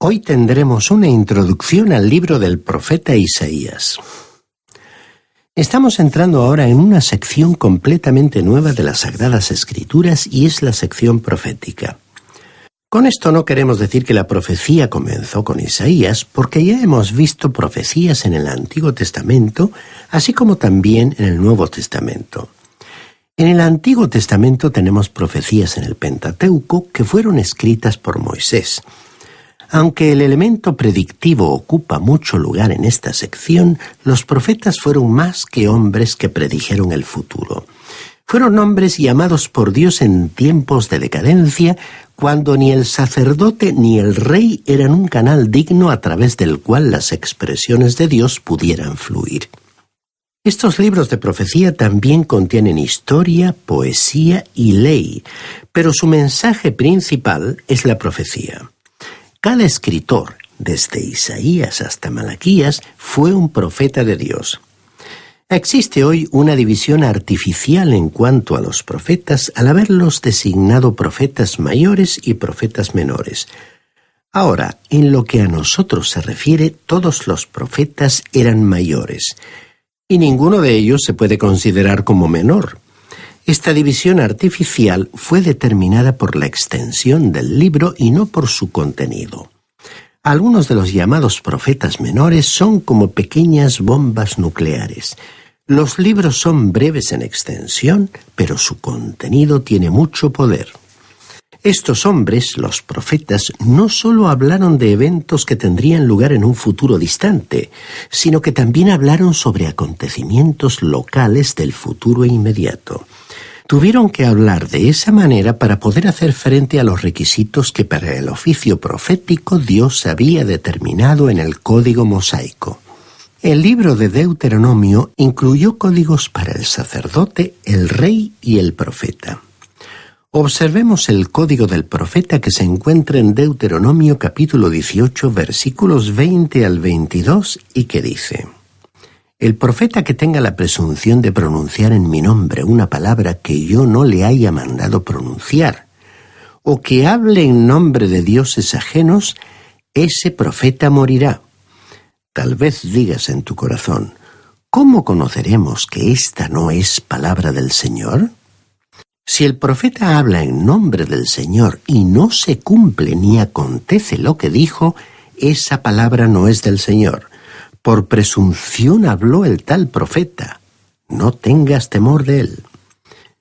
Hoy tendremos una introducción al libro del profeta Isaías. Estamos entrando ahora en una sección completamente nueva de las Sagradas Escrituras y es la sección profética. Con esto no queremos decir que la profecía comenzó con Isaías, porque ya hemos visto profecías en el Antiguo Testamento, así como también en el Nuevo Testamento. En el Antiguo Testamento tenemos profecías en el Pentateuco que fueron escritas por Moisés. Aunque el elemento predictivo ocupa mucho lugar en esta sección, los profetas fueron más que hombres que predijeron el futuro. Fueron hombres llamados por Dios en tiempos de decadencia, cuando ni el sacerdote ni el rey eran un canal digno a través del cual las expresiones de Dios pudieran fluir. Estos libros de profecía también contienen historia, poesía y ley, pero su mensaje principal es la profecía. Cada escritor, desde Isaías hasta Malaquías, fue un profeta de Dios. Existe hoy una división artificial en cuanto a los profetas al haberlos designado profetas mayores y profetas menores. Ahora, en lo que a nosotros se refiere, todos los profetas eran mayores, y ninguno de ellos se puede considerar como menor. Esta división artificial fue determinada por la extensión del libro y no por su contenido. Algunos de los llamados profetas menores son como pequeñas bombas nucleares. Los libros son breves en extensión, pero su contenido tiene mucho poder. Estos hombres, los profetas, no solo hablaron de eventos que tendrían lugar en un futuro distante, sino que también hablaron sobre acontecimientos locales del futuro inmediato. Tuvieron que hablar de esa manera para poder hacer frente a los requisitos que para el oficio profético Dios había determinado en el Código Mosaico. El libro de Deuteronomio incluyó códigos para el sacerdote, el rey y el profeta. Observemos el código del profeta que se encuentra en Deuteronomio capítulo 18, versículos 20 al 22 y que dice: El profeta que tenga la presunción de pronunciar en mi nombre una palabra que yo no le haya mandado pronunciar, o que hable en nombre de dioses ajenos, ese profeta morirá. Tal vez digas en tu corazón: ¿cómo conoceremos que esta no es palabra del Señor? Si el profeta habla en nombre del Señor y no se cumple ni acontece lo que dijo, esa palabra no es del Señor. Por presunción habló el tal profeta. No tengas temor de él.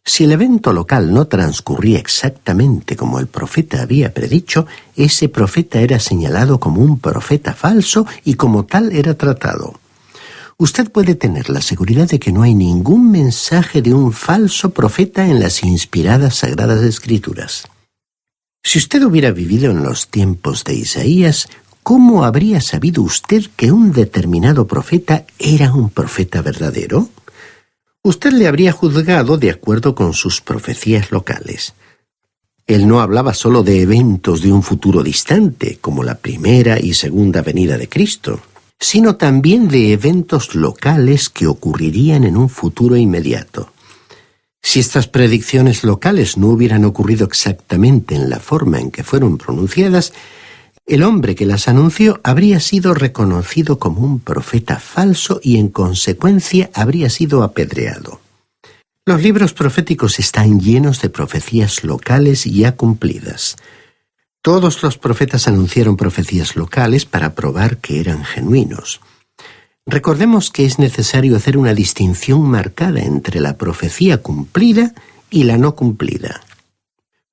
Si el evento local no transcurría exactamente como el profeta había predicho, ese profeta era señalado como un profeta falso y como tal era tratado. Usted puede tener la seguridad de que no hay ningún mensaje de un falso profeta en las inspiradas Sagradas Escrituras. Si usted hubiera vivido en los tiempos de Isaías, ¿cómo habría sabido usted que un determinado profeta era un profeta verdadero? Usted le habría juzgado de acuerdo con sus profecías locales. Él no hablaba solo de eventos de un futuro distante, como la primera y segunda venida de Cristo, sino también de eventos locales que ocurrirían en un futuro inmediato. Si estas predicciones locales no hubieran ocurrido exactamente en la forma en que fueron pronunciadas, el hombre que las anunció habría sido reconocido como un profeta falso y en consecuencia habría sido apedreado. Los libros proféticos están llenos de profecías locales ya cumplidas. Todos los profetas anunciaron profecías locales para probar que eran genuinos. Recordemos que es necesario hacer una distinción marcada entre la profecía cumplida y la no cumplida.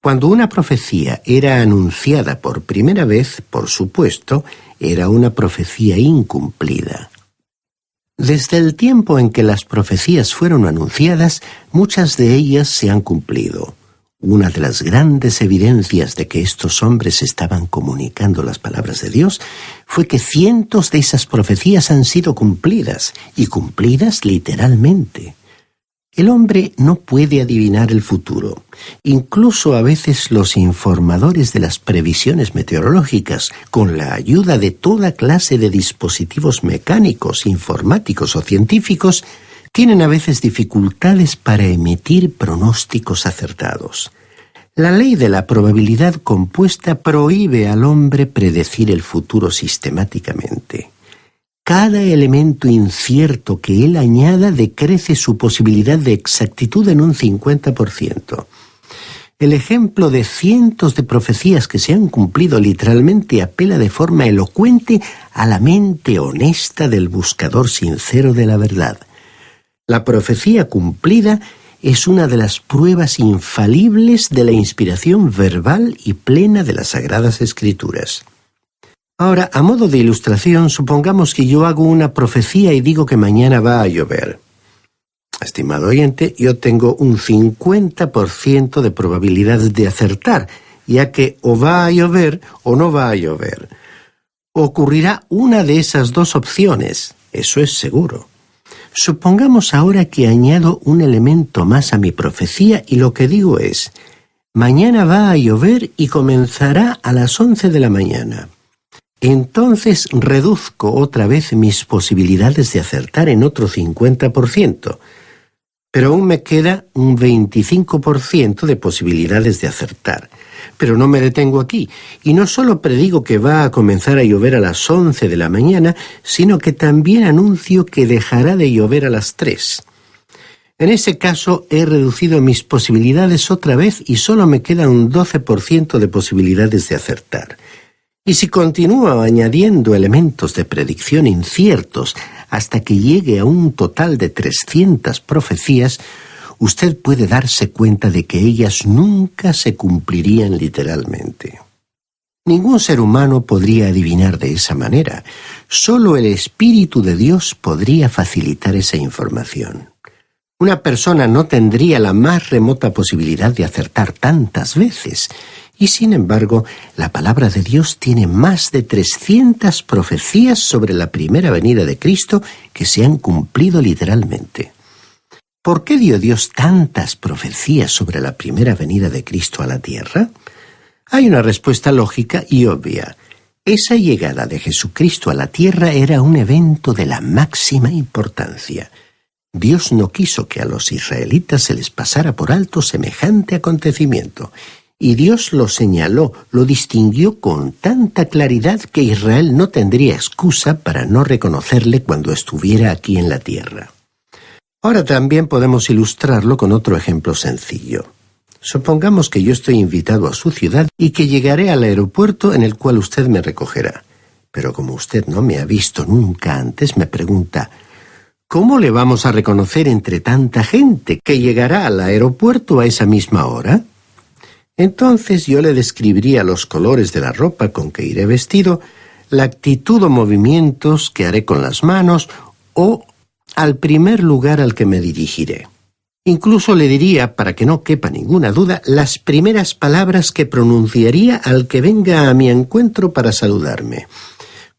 Cuando una profecía era anunciada por primera vez, por supuesto, era una profecía incumplida. Desde el tiempo en que las profecías fueron anunciadas, muchas de ellas se han cumplido. Una de las grandes evidencias de que estos hombres estaban comunicando las palabras de Dios fue que cientos de esas profecías han sido cumplidas, y cumplidas literalmente. El hombre no puede adivinar el futuro. Incluso a veces los informadores de las previsiones meteorológicas, con la ayuda de toda clase de dispositivos mecánicos, informáticos o científicos, tienen a veces dificultades para emitir pronósticos acertados. La ley de la probabilidad compuesta prohíbe al hombre predecir el futuro sistemáticamente. Cada elemento incierto que él añada decrece su posibilidad de exactitud en un 50%. El ejemplo de cientos de profecías que se han cumplido literalmente apela de forma elocuente a la mente honesta del buscador sincero de la verdad. La profecía cumplida es una de las pruebas infalibles de la inspiración verbal y plena de las Sagradas Escrituras. Ahora, a modo de ilustración, supongamos que yo hago una profecía y digo que mañana va a llover. Estimado oyente, yo tengo un 50% de probabilidad de acertar, ya que o va a llover o no va a llover. Ocurrirá una de esas dos opciones, eso es seguro. Supongamos ahora que añado un elemento más a mi profecía y lo que digo es: mañana va a llover y comenzará a las 11 de la mañana. Entonces reduzco otra vez mis posibilidades de acertar en otro 50%, pero aún me queda un 25% de posibilidades de acertar. Pero no me detengo aquí, y no solo predigo que va a comenzar a llover a las 11 de la mañana, sino que también anuncio que dejará de llover a las 3. En ese caso he reducido mis posibilidades otra vez y solo me queda un 12% de posibilidades de acertar. Y si continúo añadiendo elementos de predicción inciertos hasta que llegue a un total de 300 profecías, usted puede darse cuenta de que ellas nunca se cumplirían literalmente. Ningún ser humano podría adivinar de esa manera. Solo el Espíritu de Dios podría facilitar esa información. Una persona no tendría la más remota posibilidad de acertar tantas veces. Y sin embargo, la palabra de Dios tiene más de 300 profecías sobre la primera venida de Cristo que se han cumplido literalmente. ¿Por qué dio Dios tantas profecías sobre la primera venida de Cristo a la tierra? Hay una respuesta lógica y obvia. Esa llegada de Jesucristo a la tierra era un evento de la máxima importancia. Dios no quiso que a los israelitas se les pasara por alto semejante acontecimiento. Y Dios lo señaló, lo distinguió con tanta claridad que Israel no tendría excusa para no reconocerle cuando estuviera aquí en la tierra. Ahora también podemos ilustrarlo con otro ejemplo sencillo. Supongamos que yo estoy invitado a su ciudad y que llegaré al aeropuerto en el cual usted me recogerá. Pero como usted no me ha visto nunca antes, me pregunta: ¿cómo le vamos a reconocer entre tanta gente que llegará al aeropuerto a esa misma hora? Entonces yo le describiría los colores de la ropa con que iré vestido, la actitud o movimientos que haré con las manos o al primer lugar al que me dirigiré. Incluso le diría, para que no quepa ninguna duda, las primeras palabras que pronunciaría al que venga a mi encuentro para saludarme.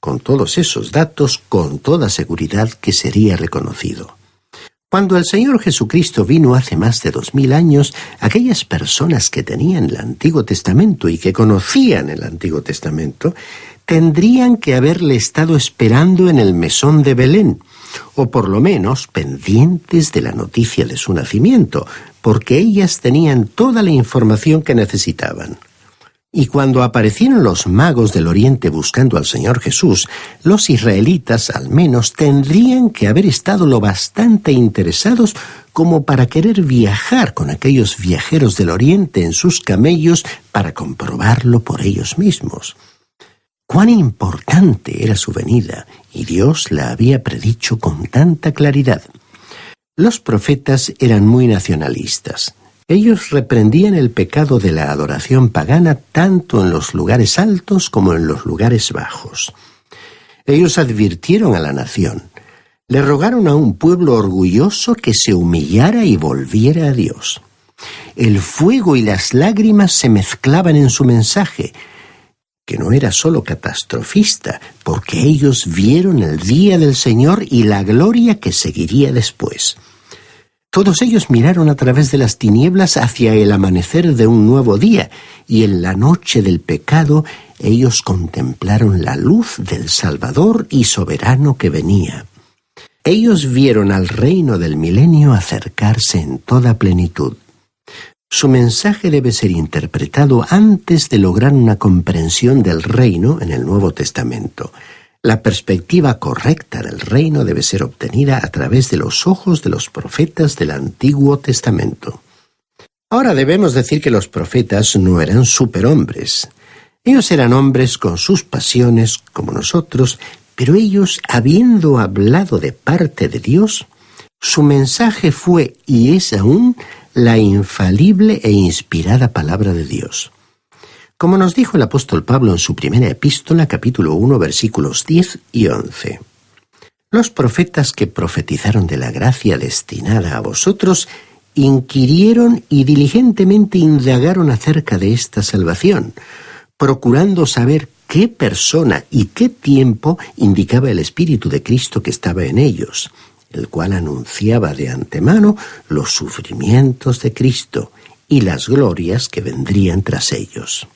Con todos esos datos, con toda seguridad que sería reconocido. Cuando el Señor Jesucristo vino hace más de 2000 años, aquellas personas que tenían el Antiguo Testamento y que conocían el Antiguo Testamento, tendrían que haberle estado esperando en el mesón de Belén, o por lo menos pendientes de la noticia de su nacimiento, porque ellas tenían toda la información que necesitaban. Y cuando aparecieron los magos del Oriente buscando al Señor Jesús, los israelitas al menos tendrían que haber estado lo bastante interesados como para querer viajar con aquellos viajeros del Oriente en sus camellos para comprobarlo por ellos mismos. Cuán importante era su venida, y Dios la había predicho con tanta claridad. Los profetas eran muy nacionalistas. Ellos reprendían el pecado de la adoración pagana tanto en los lugares altos como en los lugares bajos. Ellos advirtieron a la nación. Le rogaron a un pueblo orgulloso que se humillara y volviera a Dios. El fuego y las lágrimas se mezclaban en su mensaje, que no era solo catastrofista, porque ellos vieron el día del Señor y la gloria que seguiría después. Todos ellos miraron a través de las tinieblas hacia el amanecer de un nuevo día, y en la noche del pecado ellos contemplaron la luz del Salvador y soberano que venía. Ellos vieron al reino del milenio acercarse en toda plenitud. Su mensaje debe ser interpretado antes de lograr una comprensión del reino en el Nuevo Testamento. La perspectiva correcta del reino debe ser obtenida a través de los ojos de los profetas del Antiguo Testamento. Ahora debemos decir que los profetas no eran superhombres. Ellos eran hombres con sus pasiones, como nosotros, pero ellos, habiendo hablado de parte de Dios, su mensaje fue y es aún la infalible e inspirada palabra de Dios. Como nos dijo el apóstol Pablo en su primera epístola, capítulo 1, versículos 10 y 11. Los profetas que profetizaron de la gracia destinada a vosotros inquirieron y diligentemente indagaron acerca de esta salvación, procurando saber qué persona y qué tiempo indicaba el Espíritu de Cristo que estaba en ellos, el cual anunciaba de antemano los sufrimientos de Cristo y las glorias que vendrían tras ellos.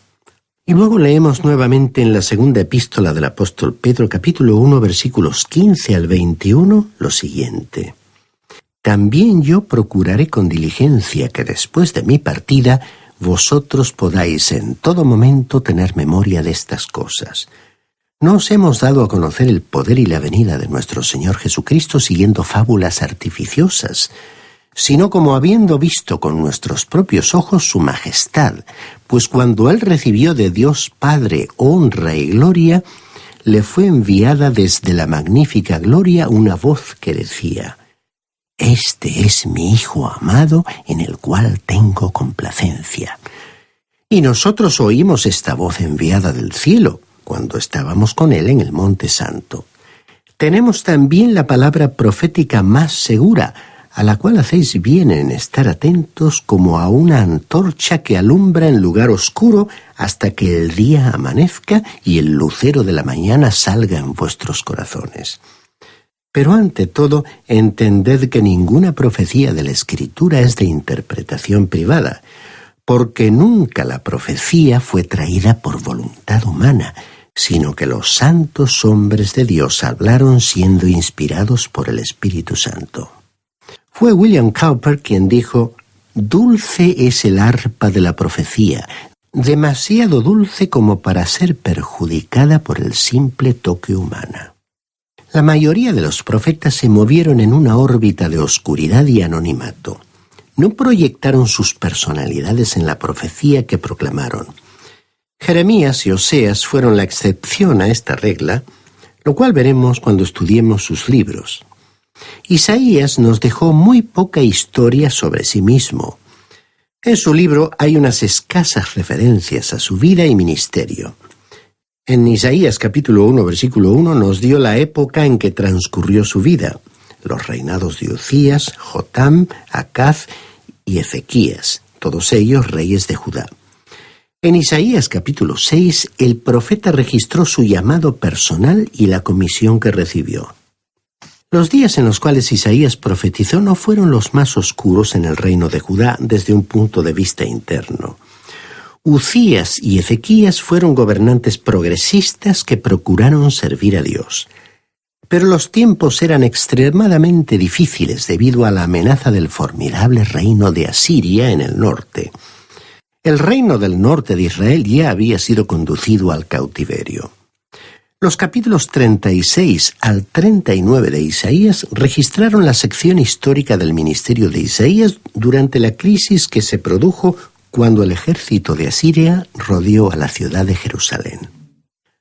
Y luego leemos nuevamente en la segunda epístola del apóstol Pedro, capítulo 1, versículos 15 al 21, lo siguiente. También yo procuraré con diligencia que después de mi partida vosotros podáis en todo momento tener memoria de estas cosas. No os hemos dado a conocer el poder y la venida de nuestro Señor Jesucristo siguiendo fábulas artificiosas, sino como habiendo visto con nuestros propios ojos su majestad, pues cuando Él recibió de Dios Padre honra y gloria, le fue enviada desde la magnífica gloria una voz que decía: Este es mi Hijo amado, en el cual tengo complacencia. Y nosotros oímos esta voz enviada del cielo, cuando estábamos con Él en el Monte Santo. Tenemos también la palabra profética más segura, a la cual hacéis bien en estar atentos como a una antorcha que alumbra en lugar oscuro hasta que el día amanezca y el lucero de la mañana salga en vuestros corazones. Pero ante todo, entended que ninguna profecía de la Escritura es de interpretación privada, porque nunca la profecía fue traída por voluntad humana, sino que los santos hombres de Dios hablaron siendo inspirados por el Espíritu Santo. Fue William Cowper quien dijo: «Dulce es el arpa de la profecía, demasiado dulce como para ser perjudicada por el simple toque humana». La mayoría de los profetas se movieron en una órbita de oscuridad y anonimato. No proyectaron sus personalidades en la profecía que proclamaron. Jeremías y Oseas fueron la excepción a esta regla, lo cual veremos cuando estudiemos sus libros. Isaías nos dejó muy poca historia sobre sí mismo. En su libro hay unas escasas referencias a su vida y ministerio. En Isaías capítulo 1, versículo 1 nos dio la época en que transcurrió su vida, los reinados de Uzías, Jotam, Acaz y Ezequías, todos ellos reyes de Judá. En Isaías capítulo 6, el profeta registró su llamado personal y la comisión que recibió. Los días en los cuales Isaías profetizó no fueron los más oscuros en el reino de Judá desde un punto de vista interno. Uzías y Ezequías fueron gobernantes progresistas que procuraron servir a Dios. Pero los tiempos eran extremadamente difíciles debido a la amenaza del formidable reino de Asiria en el norte. El reino del norte de Israel ya había sido conducido al cautiverio. Los capítulos 36 al 39 de Isaías registraron la sección histórica del ministerio de Isaías durante la crisis que se produjo cuando el ejército de Asiria rodeó a la ciudad de Jerusalén.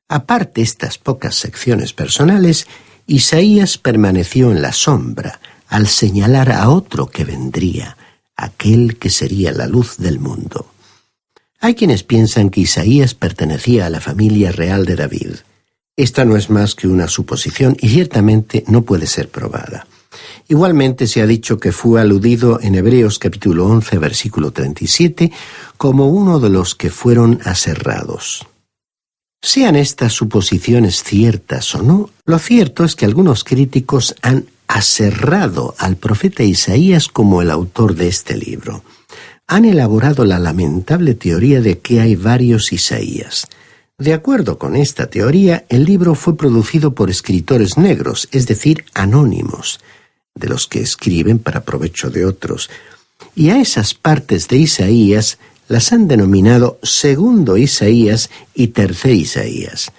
Aparte estas pocas secciones personales, Isaías permaneció en la sombra al señalar a otro que vendría, aquel que sería la luz del mundo. Hay quienes piensan que Isaías pertenecía a la familia real de David. Esta no es más que una suposición y ciertamente no puede ser probada. Igualmente se ha dicho que fue aludido en Hebreos capítulo 11, versículo 37, como uno de los que fueron aserrados. Sean estas suposiciones ciertas o no, lo cierto es que algunos críticos han aserrado al profeta Isaías como el autor de este libro. Han elaborado la lamentable teoría de que hay varios Isaías. De acuerdo con esta teoría, el libro fue producido por escritores negros, es decir, anónimos, de los que escriben para provecho de otros. Y a esas partes de Isaías las han denominado Segundo Isaías y Tercer Isaías.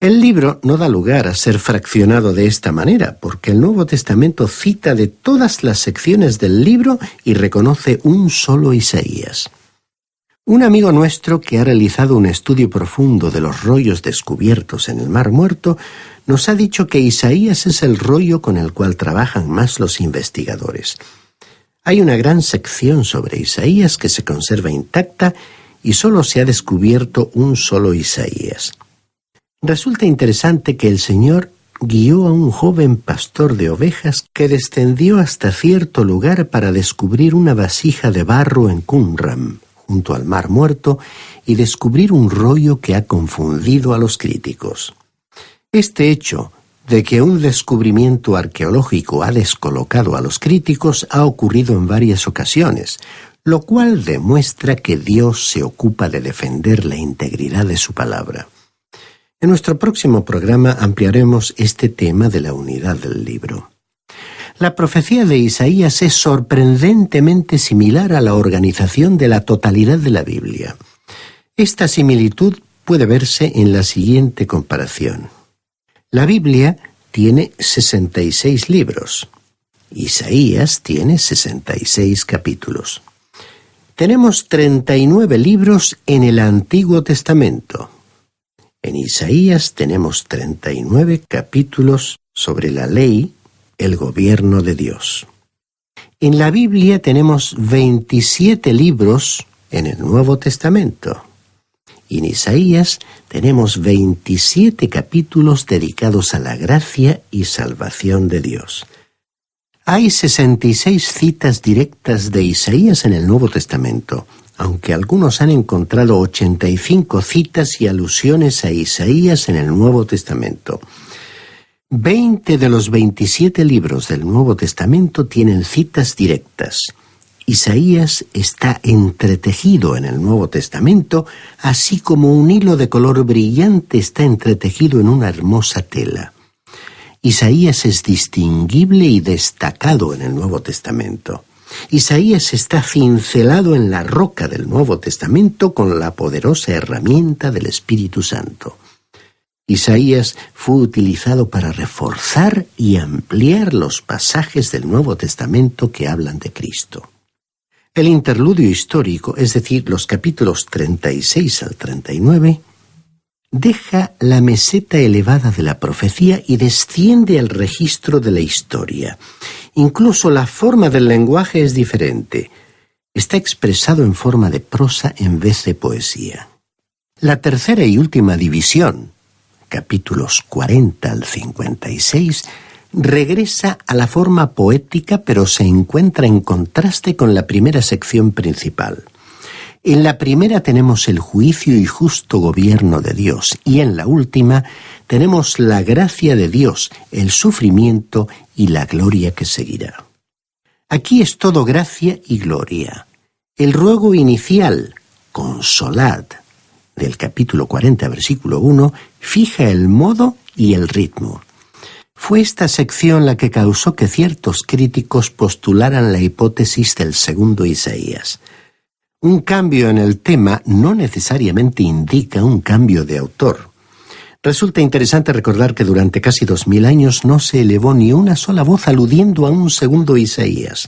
El libro no da lugar a ser fraccionado de esta manera, porque el Nuevo Testamento cita de todas las secciones del libro y reconoce un solo Isaías. Un amigo nuestro que ha realizado un estudio profundo de los rollos descubiertos en el Mar Muerto nos ha dicho que Isaías es el rollo con el cual trabajan más los investigadores. Hay una gran sección sobre Isaías que se conserva intacta y solo se ha descubierto un solo Isaías. Resulta interesante que el Señor guió a un joven pastor de ovejas que descendió hasta cierto lugar para descubrir una vasija de barro en Qumran, junto al Mar Muerto, y descubrir un rollo que ha confundido a los críticos. Este hecho de que un descubrimiento arqueológico ha descolocado a los críticos ha ocurrido en varias ocasiones, lo cual demuestra que Dios se ocupa de defender la integridad de su palabra. En nuestro próximo programa ampliaremos este tema de la unidad del libro. La profecía de Isaías es sorprendentemente similar a la organización de la totalidad de la Biblia. Esta similitud puede verse en la siguiente comparación. La Biblia tiene 66 libros. Isaías tiene 66 capítulos. Tenemos 39 libros en el Antiguo Testamento. En Isaías tenemos 39 capítulos sobre la ley, el gobierno de Dios. En la Biblia tenemos 27 libros en el Nuevo Testamento. Y en Isaías tenemos 27 capítulos dedicados a la gracia y salvación de Dios. Hay 66 citas directas de Isaías en el Nuevo Testamento, aunque algunos han encontrado 85 citas y alusiones a Isaías en el Nuevo Testamento. 20 de los 27 libros del Nuevo Testamento tienen citas directas. Isaías está entretejido en el Nuevo Testamento, así como un hilo de color brillante está entretejido en una hermosa tela. Isaías es distinguible y destacado en el Nuevo Testamento. Isaías está cincelado en la roca del Nuevo Testamento con la poderosa herramienta del Espíritu Santo. Isaías fue utilizado para reforzar y ampliar los pasajes del Nuevo Testamento que hablan de Cristo. El interludio histórico, es decir, los capítulos 36 al 39, deja la meseta elevada de la profecía y desciende al registro de la historia. Incluso la forma del lenguaje es diferente. Está expresado en forma de prosa en vez de poesía. La tercera y última división, capítulos 40 al 56, regresa a la forma poética, pero se encuentra en contraste con la primera sección principal. En la primera tenemos el juicio y justo gobierno de Dios, y en la última tenemos la gracia de Dios, el sufrimiento y la gloria que seguirá. Aquí es todo gracia y gloria. El ruego inicial, consolad, del capítulo 40, versículo 1, fija el modo y el ritmo. Fue esta sección la que causó que ciertos críticos postularan la hipótesis del segundo Isaías. Un cambio en el tema no necesariamente indica un cambio de autor. Resulta interesante recordar que durante casi 2000 años no se elevó ni una sola voz aludiendo a un segundo Isaías.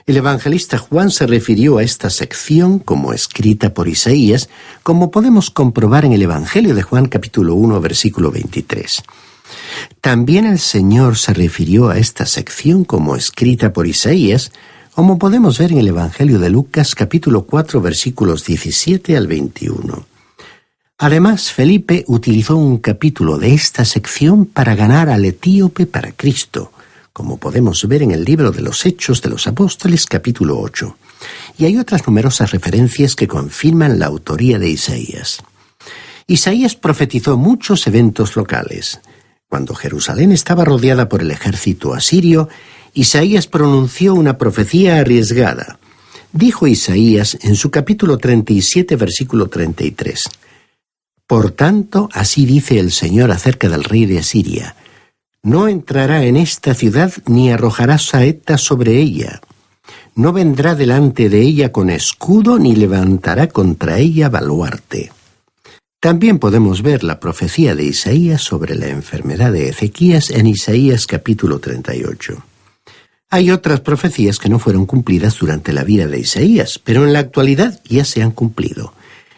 El evangelista Juan se refirió a esta sección como escrita por Isaías, como podemos comprobar en el Evangelio de Juan capítulo 1, versículo 23. También el Señor se refirió a esta sección como escrita por Isaías, como podemos ver en el Evangelio de Lucas capítulo 4, versículos 17 al 21. Además, Felipe utilizó un capítulo de esta sección para ganar al etíope para Cristo, como podemos ver en el libro de los Hechos de los Apóstoles, capítulo 8. Y hay otras numerosas referencias que confirman la autoría de Isaías. Isaías profetizó muchos eventos locales. Cuando Jerusalén estaba rodeada por el ejército asirio, Isaías pronunció una profecía arriesgada. Dijo Isaías en su capítulo 37, versículo 33. Por tanto, así dice el Señor acerca del rey de Asiria: no entrará en esta ciudad ni arrojará saetas sobre ella. No vendrá delante de ella con escudo ni levantará contra ella baluarte. También podemos ver la profecía de Isaías sobre la enfermedad de Ezequías en Isaías capítulo 38. Hay otras profecías que no fueron cumplidas durante la vida de Isaías, pero en la actualidad ya se han cumplido.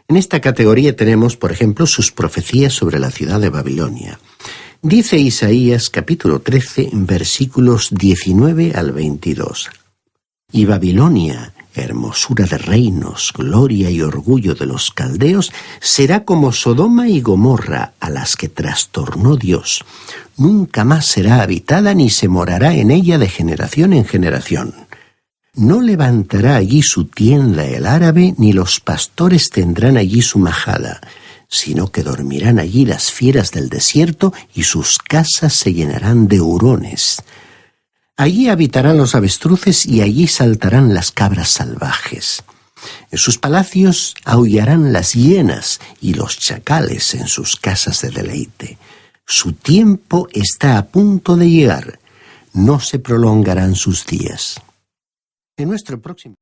En esta categoría tenemos, por ejemplo, sus profecías sobre la ciudad de Babilonia. Dice Isaías capítulo 13, versículos 19 al 22. Y Babilonia, hermosura de reinos, gloria y orgullo de los caldeos, será como Sodoma y Gomorra, a las que trastornó Dios. Nunca más será habitada ni se morará en ella de generación en generación. No levantará allí su tienda el árabe, ni los pastores tendrán allí su majada, sino que dormirán allí las fieras del desierto y sus casas se llenarán de hurones. Allí habitarán los avestruces y allí saltarán las cabras salvajes. En sus palacios aullarán las hienas y los chacales en sus casas de deleite. Su tiempo está a punto de llegar. No se prolongarán sus días. En nuestro próximo